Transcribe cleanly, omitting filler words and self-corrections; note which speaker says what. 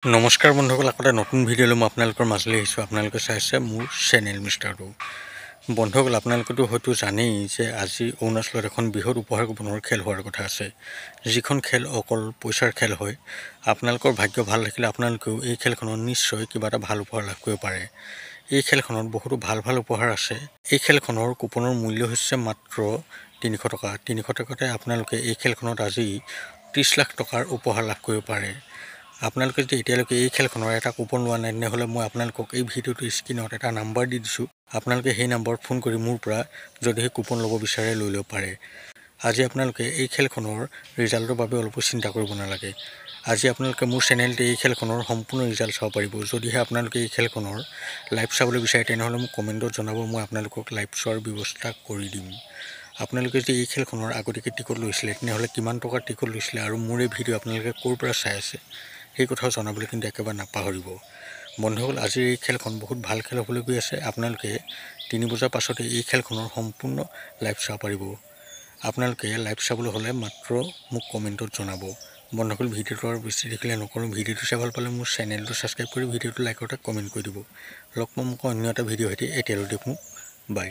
Speaker 1: নমস্কাৰ বন্ধুসকল, আকৌ নতুন ভিডিঅ'লৈ মই আপোনালোকৰ মাজলৈ আহিছোঁ। আপোনালোকে চাই আছে মোৰ চেনেল মিষ্টাৰ টু। বন্ধুসকল, আপোনালোকেতো হয়তো জানেই যে আজি অৰুণাচলত এখন বৃহৎ উপহাৰ কুপনৰ খেল হোৱাৰ কথা আছে, যিখন খেল অকল পইচাৰ খেল হয়। আপোনালোকৰ ভাগ্য ভাল থাকিলে আপোনালোকেও এই খেলখনত নিশ্চয় কিবা এটা ভাল উপহাৰ লাভ কৰিব পাৰে। এই খেলখনত বহুতো ভাল ভাল উপহাৰ আছে। এই খেলখনৰ কুপনৰ মূল্য হৈছে মাত্ৰ 300 টকা। 300 টকাতে আপোনালোকে এই খেলখনত আজি 30 লাখ টকাৰ উপহাৰ লাভ কৰিব পাৰে। আপোনালোকে যদি এতিয়ালৈকে এই খেলখনৰ এটা কুপন লোৱা নাই, তেনেহ'লে মই আপোনালোকক এই ভিডিঅ'টোৰ স্ক্ৰীনত এটা নাম্বাৰ দি দিছোঁ। আপোনালোকে সেই নাম্বাৰত ফোন কৰি মোৰ পৰা যদি সেই কুপন ল'ব বিচাৰে লৈ ল'ব পাৰে। আজি আপোনালোকে এই খেলখনৰ ৰিজাল্টৰ বাবে অলপো চিন্তা কৰিব নালাগে। আজি আপোনালোকে মোৰ চেনেলতে এই খেলখনৰ সম্পূৰ্ণ ৰিজাল্ট চাব পাৰিব। যদিহে আপোনালোকে এই খেলখনৰ লাইভ চাবলৈ বিচাৰে, তেনেহ'লে মোক কমেণ্টত জনাব, মই আপোনালোকক লাইভ চোৱাৰ ব্যৱস্থা কৰি দিম। আপোনালোকে যদি এই খেলখনৰ আগতীয়াকৈ টিকট লৈছিলে, তেনেহ'লে কিমান টকাৰ টিকট লৈছিলে আৰু মোৰ এই ভিডিঅ' আপোনালোকে ক'ৰ পৰা চাই আছে সেই কথাও জনাবলৈ কিন্তু একেবাৰে নাপাহৰিব। বন্ধুসকল, আজিৰ এই খেলখন বহুত ভাল খেল হ'বলৈ গৈ আছে। আপোনালোকে 3 বজাৰ পাছতে এই খেলখনৰ সম্পূৰ্ণ লাইভ চাব পাৰিব। আপোনালোকে লাইভ চাবলৈ হ'লে মাত্ৰ মোক কমেণ্টত জনাব। বন্ধুসকল, ভিডিঅ'টো আৰু বেছি দেখিলে নকৰোঁ। ভিডিঅ'টো চাই ভাল পালে মোৰ চেনেলটো ছাবস্ক্ৰাইব কৰি ভিডিঅ'টো লাইক এটা কমেণ্ট কৰি দিব। লগ পাম অন্য এটা ভিডিঅ' সৈতে। এতিয়ালৈ দিয়ক মোক বাই।